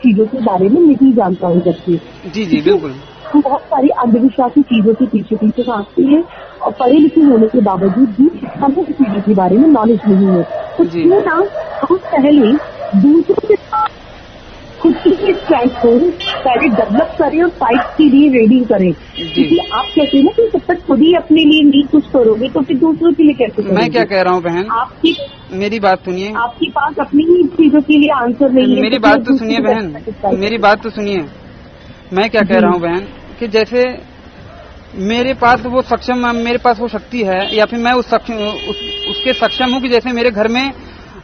S3: चीजों के बारे में नहीं जानकारी रखते।
S1: जी बिल्कुल।
S3: हम बहुत सारी अंधविश्वासी चीजों के पीछे भागते हैं और पढ़े लिखे होने के बावजूद भी हमें इस चीजों के बारे में नॉलेज नहीं है। तो क्यों ना हम पहले दूसरों के साथ खुद की स्ट्रेंथ को पहले डेवलप करें और फाइट के लिए रेडी करें, क्योंकि आप कहते हैं ना कि जब तक खुद ही अपने लिए नहीं कुछ करोगे तो फिर दूसरों के लिए कैसे करोगे?
S1: मैं क्या कह रहा हूँ बहन,
S3: आपकी
S1: मेरी बात सुनिए,
S3: आपके पास अपनी ही चीजों के लिए आंसर नहीं है।
S1: मेरी बात तो सुनिए बहन, मेरी बात तो सुनिए। मैं क्या कह रहा हूँ बहन कि जैसे मेरे पास वो सक्षम, मेरे पास वो शक्ति है या फिर मैं उसके सक्षम हूँ कि जैसे मेरे घर में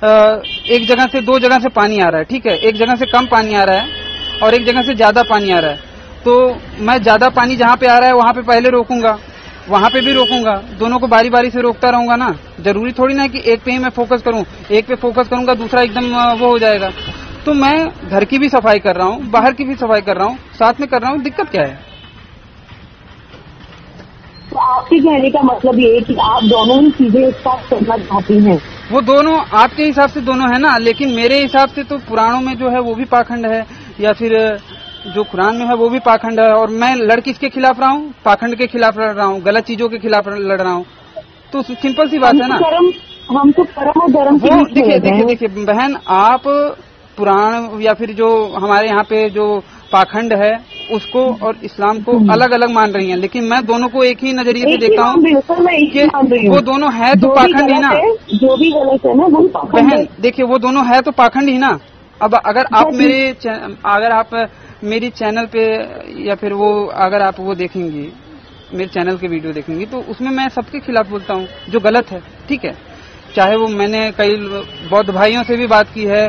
S1: एक जगह से दो जगह से पानी आ रहा है, ठीक है, एक जगह से कम पानी आ रहा है और एक जगह से ज्यादा पानी आ रहा है, तो मैं ज्यादा पानी जहाँ पे आ रहा है वहाँ पे पहले रोकूंगा, वहाँ पे भी रोकूंगा, दोनों को बारी बारी से रोकता रहूंगा ना। जरूरी थोड़ी ना कि एक पे ही मैं फोकस करूँ, एक पे फोकस करूंगा दूसरा एकदम वो हो जाएगा। तो मैं घर की भी सफाई कर रहा हूँ, बाहर की भी सफाई कर रहा हूँ, साथ में कर रहा हूँ, दिक्कत क्या है?
S3: तो आपके कहने का मतलब ये है कि आप दोनों ही चीजें एक साथ करना चाहती हैं।
S1: वो दोनों आपके हिसाब से दोनों है ना, लेकिन मेरे हिसाब से तो पुराणों में जो है वो भी पाखंड है, या फिर जो कुरान में है वो भी पाखंड है, और मैं लड़ किसके खिलाफ रहा हूँ? पाखंड के खिलाफ लड़ रहा हूँ, गलत चीजों के खिलाफ लड़ रहा हूँ। तो सिंपल सी बात है ना।
S3: हम तो कर्म और धर्म
S1: वो देखिए बहन, आप पुराण या फिर जो हमारे यहाँ पे जो पाखंड है उसको और इस्लाम को अलग अलग मान रही हैं, लेकिन मैं दोनों को एक ही नजरिए से देखता हूँ कि वो दोनों है तो पाखंड ही ना।
S3: जो भी गलत है ना वो
S1: बहन देखिए, वो दोनों है तो पाखंड ही ना। अब अगर आप मेरी चैनल पे या फिर वो अगर आप वो देखेंगी, मेरे चैनल के वीडियो देखेंगी, तो उसमें मैं सबके खिलाफ बोलता हूँ जो गलत है, ठीक है। चाहे वो मैंने कई बौद्ध भाइयों से भी बात की है,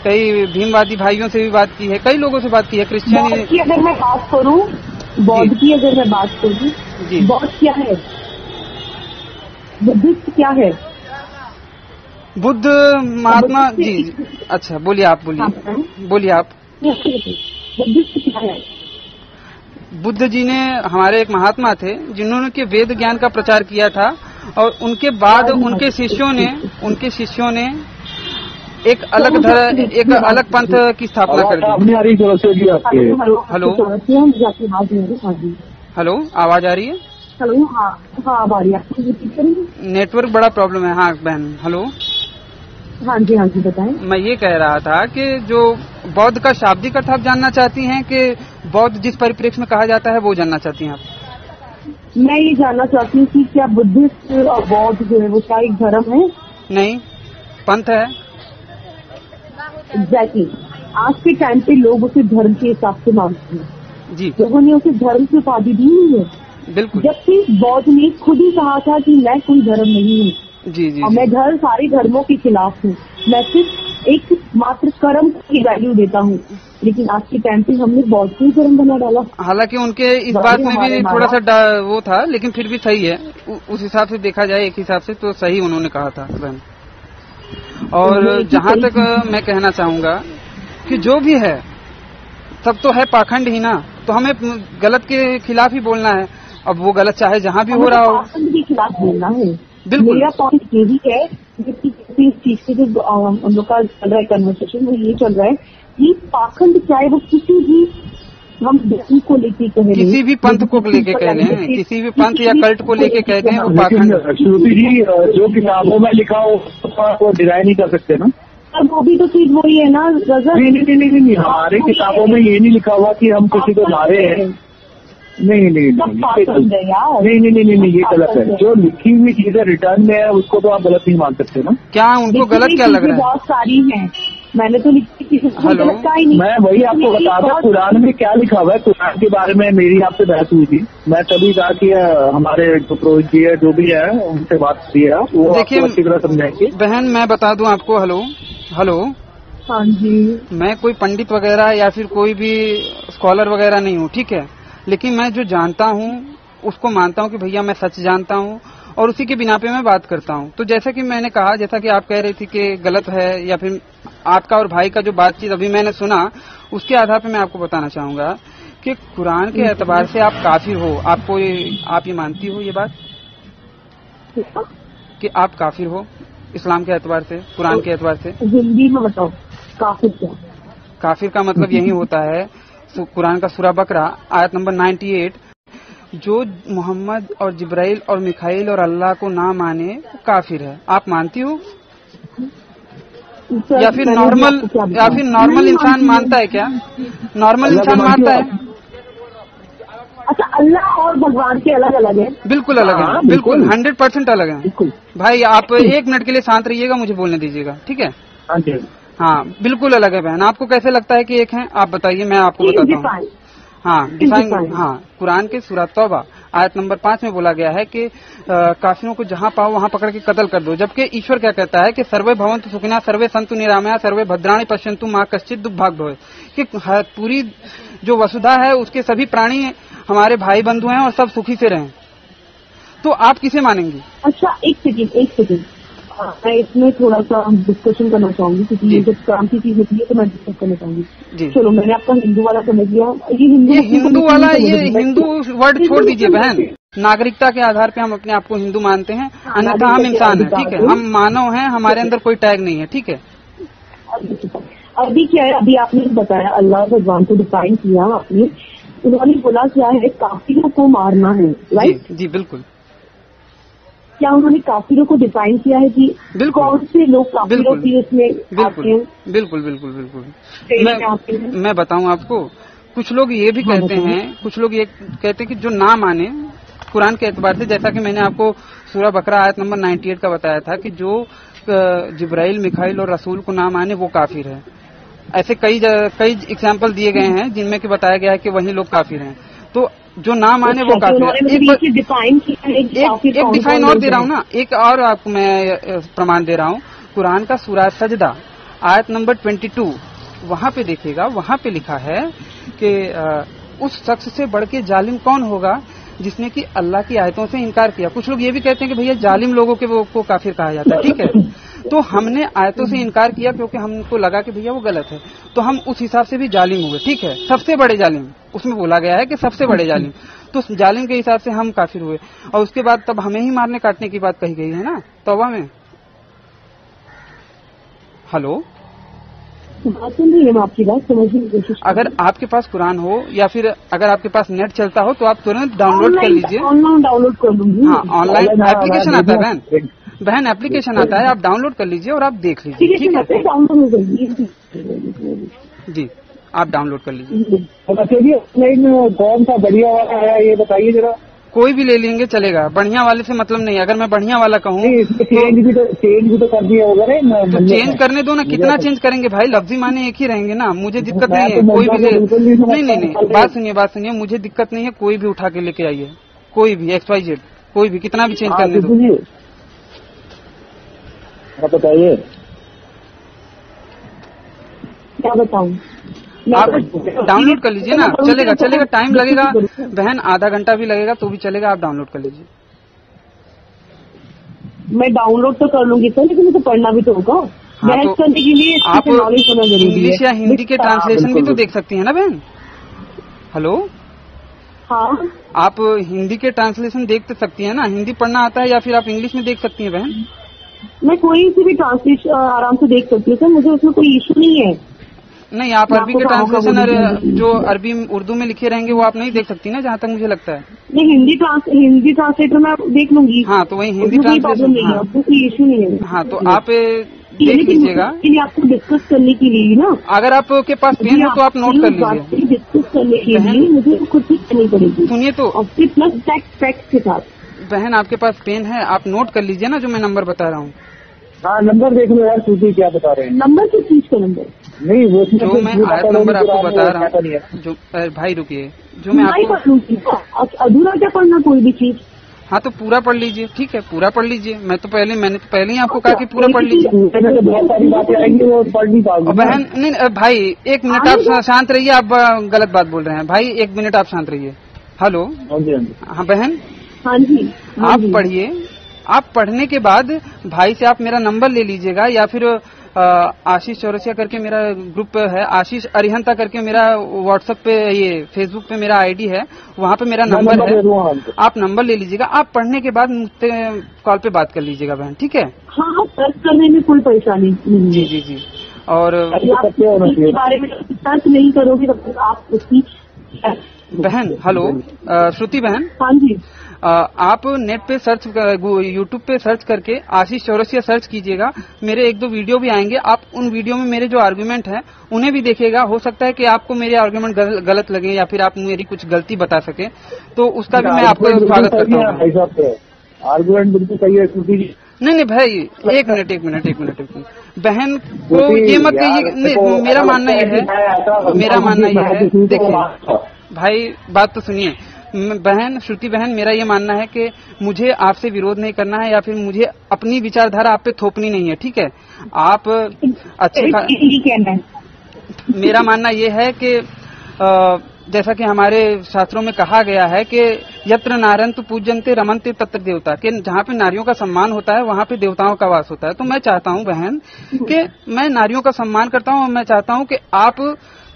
S1: कई भीमवादी भाइयों से भी बात की है, कई लोगों से बात की है, क्रिश्चियन
S3: की अगर मैं बात करूं, बौद्ध की अगर मैं बात करूं, जी, बौद्ध क्या है, बुद्धिस्ट क्या है?
S1: बुद्ध महात्मा जी। अच्छा बोलिए आप, बोलिए आप।
S3: बुद्धिस्ट क्या है?
S1: बुद्ध जी ने हमारे एक महात्मा थे जिन्होंने के वेद ज्ञान का प्रचार किया था, और उनके बाद उनके शिष्यों ने एक अलग पंथ की स्थापना कर दी। हेलो, आवाज आ रही है?
S3: हेलो, हाँ आ रही है।
S1: नेटवर्क बड़ा प्रॉब्लम है। हाँ बहन, हेलो।
S3: हाँ जी बताएं।
S1: मैं ये कह रहा था कि जो बौद्ध का शाब्दिक अर्थ आप जानना चाहती हैं कि बौद्ध जिस परिप्रेक्ष्य में कहा जाता है वो जानना चाहती हैं आप?
S3: मैं ये जानना चाहती हूँ कि क्या बुद्धिस्ट और बौद्ध जो है वो क्या एक धर्म है?
S1: नहीं, पंथ है।
S3: एग्जैक्टली। आज के टाइम पे लोग उसे धर्म के हिसाब से मानते हैं जी। लोगों ने उसे धर्म की उपाधि दी हुई है।
S1: बिल्कुल।
S3: जबकि बौद्ध ने खुद ही कहा था कि मैं कोई धर्म नहीं हूँ
S1: जी,
S3: और मैं सारे धर्मों के खिलाफ हूँ, मैं सिर्फ एक मात्र कर्म की वैल्यू देता हूँ। लेकिन आज के टाइम पे हमने बौद्ध को धर्म बना डाला। हालांकि
S1: उनके इस बात में भी थोड़ा सा वो था, लेकिन फिर भी सही है, उस हिसाब से देखा जाए, एक हिसाब से तो सही उन्होंने कहा था बहन। और जहाँ तक मैं कहना चाहूँगा कि जो भी है सब तो है पाखंड ही ना, तो हमें गलत के खिलाफ ही बोलना है। अब वो गलत चाहे जहाँ भी हो रहा हो,
S3: पाखंड के खिलाफ बोलना है।
S1: बिल्कुल।
S3: मेरा पॉइंट ये भी है, इस चीज के जो हम लोग का चल रहा है कन्वर्सेशन, वो ये चल रहा है कि पाखंड चाहे वो किसी भी हम धर्म को लेके कह लें,
S1: किसी भी पंथ को लेके कह लें, किसी भी पंथ या कल्ट को लेके कह दें, वो पाखंड।
S2: श्रुति जी, जो किताबों में लिखा हो वो डिनाई नहीं कर सकते ना।
S3: अब वो भी तो चीज वही है ना रजत।
S2: नहीं, हमारे किताबों में ये नहीं लिखा हुआ कि हम किसी को मारे हैं। नहीं, ये गलत है। जो लिखी हुई चीजें रिटर्न में है उसको तो आप गलत नहीं मान सकते ना।
S1: क्या उनको गलत क्या लग रहा है?
S3: बहुत सारी हैं, मैंने तो लिखी थी।
S2: मैं वही आपको बता दूं, कुरान में क्या लिखा हुआ है। कुरान के बारे में मेरी आपसे बहस हुई थी, मैं तभी कहा कि हमारे जो पुरोहित जी है, जो भी है, उनसे बात की है, वो देखिए अच्छी तरह समझाएंगे।
S1: बहन मैं बता दूं आपको। हेलो।
S3: हाँ जी।
S1: मैं कोई पंडित वगैरह या फिर कोई भी स्कॉलर वगैरह नहीं हूँ, ठीक है, लेकिन मैं जो जानता हूँ उसको मानता हूँ कि भैया मैं सच जानता हूँ, और उसी के बिना पे मैं बात करता हूँ। तो जैसा कि मैंने कहा, जैसा कि आप कह रही थी कि गलत है, या फिर आपका और भाई का जो बातचीत अभी मैंने सुना, उसके आधार पे मैं आपको बताना चाहूंगा कि कुरान के एतबार से आप काफिर हो। आप ये मानती हो ये बात कि आप काफिर हो इस्लाम के एतबार से, कुरान के एतबार से?
S3: हिंदी में बताओ काफिर क्या?
S1: काफिर का मतलब यही होता है, कुरान का सूरा बकरा आयत नंबर 98, जो मोहम्मद और जिब्राइल और मिखाइल और अल्लाह को ना माने वो काफिर है। आप मानती हो? या फिर नॉर्मल इंसान मानता है क्या? नॉर्मल इंसान मानता है?
S3: अच्छा, अल्लाह और भगवान के अलग अलग है?
S1: बिल्कुल अलग है, बिल्कुल 100% अलग है। भाई आप 1 मिनट के लिए शांत रहिएगा, मुझे बोलने दीजिएगा, ठीक है? हाँ, बिल्कुल अलग है बहन। आपको कैसे लगता है कि एक है? आप बताइए, मैं आपको बताता हूँ। हाँ, डिफाइन। हाँ, कुरान के सूरह तौबा आयत नंबर 5 में बोला गया है कि काफिरों को जहाँ पाओ वहाँ पकड़ के कत्ल कर दो। जबकि ईश्वर क्या कहता है कि सर्वे भवन्तु सुखिनः सर्वे सन्तु निरामया सर्वे भद्राणि पश्यन्तु मा कश्चित् दुर्भाग् भवेत्, कि पूरी जो वसुधा है उसके सभी प्राणी हमारे भाई बंधु हैं और सब सुखी से रहें। तो आप किसे मानेंगी?
S3: अच्छा, एक सेकेंड, मैं इसमें थोड़ा सा डिस्कशन करना चाहूंगी, क्योंकि ये जब काम की चीज होती है तो मैं डिस्कस करना चाहूंगी। चलो, मैंने आपका हिंदू वाला समझ लिया। ये
S1: हिंदू वर्ड छोड़ दीजिए बहन। नागरिकता के आधार पे हम अपने आप को हिंदू मानते हैं, अन्यथा हम इंसान हैं, ठीक है? हम मानव हैं, हमारे अंदर कोई टैग नहीं है, ठीक है?
S3: अभी क्या है, अभी आपने बताया अल्लाह भगवान को डिफाइन किया आपने, उन्होंने बोला क्या है, काफिरों को मारना है, राइट?
S1: जी बिल्कुल।
S3: क्या उन्होंने काफिरों को डिफाइन किया है कि कौन से लोग काफिरों की उसमें आते हैं?
S1: बिल्कुल। मैं बताऊं आपको, कुछ लोग ये भी कहते हैं, कुछ लोग ये कहते हैं कि जो ना माने कुरान के एतबार से, जैसा कि मैंने आपको सूरह बकरा आयत नंबर 98 का बताया था कि जो जिब्राइल, मिखाइल और रसूल को ना माने वो काफिर है। ऐसे कई एग्जाम्पल दिए गए हैं जिनमें कि बताया गया है कि वही लोग काफिर हैं। तो जो ना माने वो काफिर है। एक डिफाइन और दे रहा हूँ ना, एक और आपको मैं प्रमाण दे रहा हूँ। कुरान का सूरह सजदा आयत नंबर 22, वहाँ पे देखिएगा, वहाँ पे लिखा है कि उस शख्स से बढ़ के जालिम कौन होगा जिसने कि अल्लाह की आयतों से इनकार किया। कुछ लोग ये भी कहते हैं कि भैया जालिम लोगों के वो को काफिर कहा जाता है, ठीक है? तो हमने आयतों से इनकार किया क्योंकि हमको लगा कि भैया वो गलत है, तो हम उस हिसाब से भी जालिम हुए, ठीक है? सबसे बड़े जालिम उसमें बोला गया है कि सबसे बड़े जालिम, तो जालिम के हिसाब से हम काफिर हुए। और उसके बाद तब हमें ही मारने काटने की बात कही गई है ना तौबा में। हेलो,
S3: सुन रही हूं आपकी बात, समझने की कोशिश।
S1: अगर आपके पास कुरान हो या फिर अगर आपके पास नेट चलता हो तो आप तुरंत डाउनलोड कर लीजिए।
S3: ऑनलाइन डाउनलोड कर लूंगी।
S1: हाँ, ऑनलाइन एप्लीकेशन आता है बहन एप्लीकेशन आता है, आप डाउनलोड कर लीजिए और आप देख लीजिए, ठीक है? जी, आप डाउनलोड कर लीजिए।
S2: कौन सा बढ़िया वाला है ये बताइए जरा।
S1: कोई भी ले लेंगे चलेगा, बढ़िया वाले से मतलब नहीं। अगर मैं बढ़िया वाला कहूँ
S2: चेंज भी तो कर दिया होगा ना।
S1: तो चेंज करने दो ना, कितना चेंज करेंगे भाई? लफ्जी माने एक ही रहेंगे ना, मुझे दिक्कत नहीं है। कोई भी नहीं, बात सुनिए, मुझे दिक्कत नहीं है। कोई भी उठा के लेके आइए, कोई भी XYZ, कोई भी, कितना भी चेंज करने दो।
S2: आप बताइए,
S3: क्या बताऊं?
S1: आप डाउनलोड कर लीजिए ना, चलेगा। टाइम लगेगा बहन, आधा घंटा भी लगेगा तो भी चलेगा। आप डाउनलोड कर लीजिए।
S3: मैं डाउनलोड तो कर लूंगी सर, लेकिन मुझे पढ़ना भी तो होगा। बहस करने के लिए
S1: आप इंग्लिश या हिंदी के ट्रांसलेशन भी तो देख सकती है ना बहन। हेलो,
S3: हाँ,
S1: आप हिंदी के ट्रांसलेशन देख सकती है ना? हिंदी पढ़ना आता है या फिर आप इंग्लिश में देख सकती हैं बहन?
S3: मैं कोई सी भी ट्रांसलेशन आराम से देख सकती हूँ सर, मुझे उसमें कोई इशू नहीं है।
S1: नहीं, आप अरबी के ट्रांसलेशन जो अरबी उर्दू में लिखे रहेंगे वो आप नहीं देख सकती ना, जहाँ तक मुझे लगता है।
S3: नहीं, हिंदी ट्रांसलेटर मैं देख लूंगी।
S1: हाँ, तो वही हिंदी ट्रांसलेशन,
S3: हाँ, कोई इशू नहीं है।
S1: हाँ, तो आप देख लीजिएगा।
S3: आपको डिस्कस करने के लिए ना,
S1: अगर आपके पास पेन है तो आप नोट कर लीजिए।
S3: डिस्कस करने के लिए मुझे कुछ करनी पड़ेगी।
S1: सुनिए तो,
S3: प्लस फैक्ट के साथ।
S1: बहन आपके पास पेन है, आप नोट कर लीजिए ना जो मैं नंबर बता रहा हूँ।
S2: हाँ, नंबर देख लो यार, सूची क्या बता रहे हैं।
S3: नंबर किस चीज का नंबर?
S2: नहीं, वो
S1: जो मैं आयत नंबर आपको बता रहा हूँ, जो भाई रुकिए, जो मैं आपको
S3: अधूरा क्या पढ़ना कोई भी चीज।
S1: हाँ, तो पूरा पढ़ लीजिए, ठीक है? पूरा पढ़ लीजिए। मैंने तो पहले ही आपको कहा कि पूरा पढ़ लीजिए।
S2: बहुत सारी बातें आएंगी, वो पढ़ नहीं पाओगे
S1: बहन। नहीं भाई, 1 मिनट आप शांत रहिए, आप गलत बात बोल रहे हैं भाई। 1 मिनट आप शांत रहिए। हेलो, हाँ बहन,
S3: हाँ जी,
S1: आप पढ़िए। आप पढ़ने के बाद भाई से आप मेरा नंबर ले लीजिएगा, या फिर आशीष चौरसिया करके मेरा ग्रुप है, आशीष अरिहंता करके मेरा व्हाट्सएप पे, ये फेसबुक पे मेरा आईडी है, वहाँ पे मेरा नंबर है। आप नंबर ले लीजिएगा। आप पढ़ने के बाद मुझसे कॉल पे बात कर लीजिएगा बहन, ठीक है?
S3: हाँ, सर्च करने में कोई परेशानी नहीं।
S1: जी। और
S3: इसके बारे में सर्च नहीं करोगे तब तक आप उसकी
S1: बहन। हेलो, श्रुति बहन।
S3: हाँ जी,
S1: आप नेट पे सर्च, यूट्यूब पे सर्च करके आशीष चौरसिया सर्च कीजिएगा, मेरे 1-2 वीडियो भी आएंगे। आप उन वीडियो में मेरे जो आर्गुमेंट हैं उन्हें भी देखिएगा। हो सकता है कि आपको मेरे आर्गुमेंट गलत लगे या फिर आप मेरी कुछ गलती बता सके, तो उसका भी मैं आपको स्वागत करता हूँ।
S2: आर्गुमेंट बिल्कुल सही है।
S1: नहीं भाई, एक मिनट बहन को ये मत कहिए। मेरा मानना ये है, देखिए भाई, बात तो सुनिए बहन, श्रुति बहन, मेरा ये मानना है कि मुझे आपसे विरोध नहीं करना है या फिर मुझे अपनी विचारधारा आप पे थोपनी नहीं है, ठीक है। आप अच्छे, मेरा मानना ये है कि जैसा कि हमारे शास्त्रों में कहा गया है कि यत्र नारयन्तु पूज्यन्ते रमन्ते तत्र देवता, कि जहाँ पे नारियों का सम्मान होता है वहाँ पे देवताओं का वास होता है। तो मैं चाहता हूँ बहन कि मैं नारियों का सम्मान करता हूँ और मैं चाहता हूँ कि आप,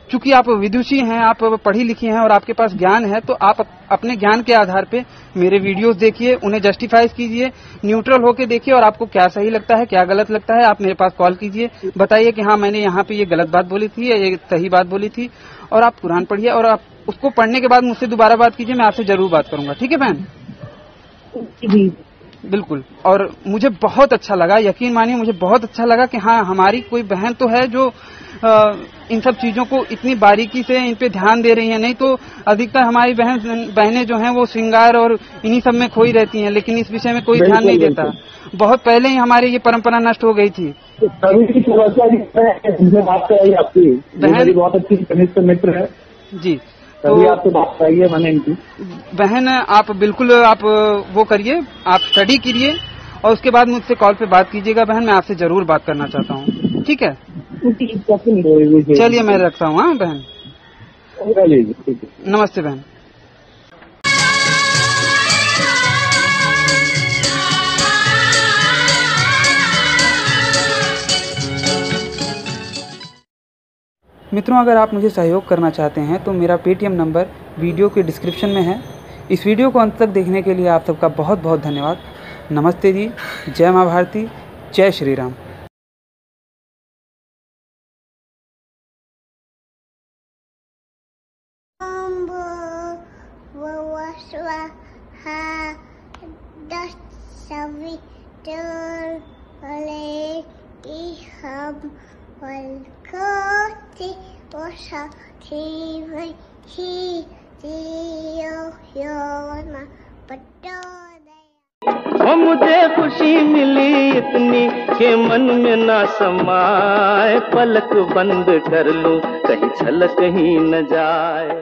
S1: चूंकि आप विदुषी हैं, आप पढ़ी लिखी हैं और आपके पास ज्ञान है, तो आप अपने ज्ञान के आधार पे मेरे वीडियोस देखिए, उन्हें जस्टिफाई कीजिए, न्यूट्रल होके देखिए और आपको क्या सही लगता है क्या गलत लगता है आप मेरे पास कॉल कीजिए, बताइए कि हाँ मैंने यहाँ पे ये गलत बात बोली थी या ये सही बात बोली थी। और आप कुरान पढ़िए और आप उसको पढ़ने के बाद मुझसे दोबारा बात कीजिए, मैं आपसे जरूर बात करूंगा, ठीक है बहन? बिल्कुल। और मुझे बहुत अच्छा लगा, यकीन मानिए मुझे बहुत अच्छा लगा कि हाँ हमारी कोई बहन तो है जो इन सब चीजों को इतनी बारीकी से इन पे ध्यान दे रही हैं। नहीं तो अधिकतर हमारी बहनें जो हैं वो श्रृंगार और इन्हीं सब में खोई रहती हैं, लेकिन इस विषय में कोई ध्यान नहीं देता। बहुत पहले ही हमारी ये परंपरा नष्ट हो गई थी।
S2: बहन बहुत अच्छी कनिष्ठ मित्र है
S1: जी,
S2: तो आपसे बात कराइए मैंने इनकी।
S1: बहन आप बिल्कुल आप वो करिए, आप स्टडी कीजिए और उसके बाद मुझसे कॉल पे बात कीजिएगा बहन, मैं आपसे जरूर बात करना चाहता हूँ, ठीक है? चलिए मैं रखता हूँ। हाँ बहन, नमस्ते बहन। मित्रों, अगर आप मुझे सहयोग करना चाहते हैं तो मेरा पेटीएम नंबर वीडियो के डिस्क्रिप्शन में है। इस वीडियो को अंत तक देखने के लिए आप सबका बहुत बहुत धन्यवाद। नमस्ते जी, जय माँ भारती, जय श्री राम।
S4: मुझे खुशी मिली इतनी कि मन में ना समाए, पलक बंद कर लूं कहीं छलक ही न जाए।